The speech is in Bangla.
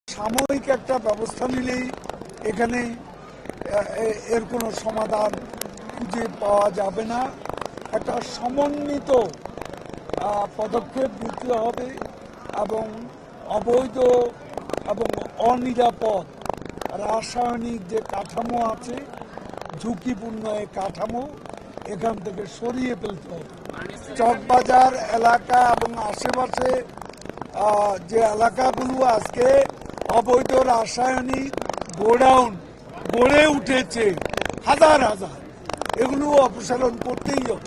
সাময়িক একটা ব্যবস্থা নিলেই এখানে এর কোনো সমাধান খুঁজে পাওয়া যাবে না। একটা সমন্বিত পদক্ষেপ নিতে হবে এবং অবৈধ এবং অনিরাপদ রাসায়নিক যে কাঠামো আছে, ঝুঁকিপূর্ণ এই কাঠামো এখান থেকে সরিয়ে ফেলতে হবে। চকবাজার এলাকা এবং আশেপাশে যে এলাকাগুলো আজকে অবৈধ রাসায়নিক গোডাউন গড়ে উঠেছে হাজার হাজার, এগুলো অপসারণ করতেই হবে।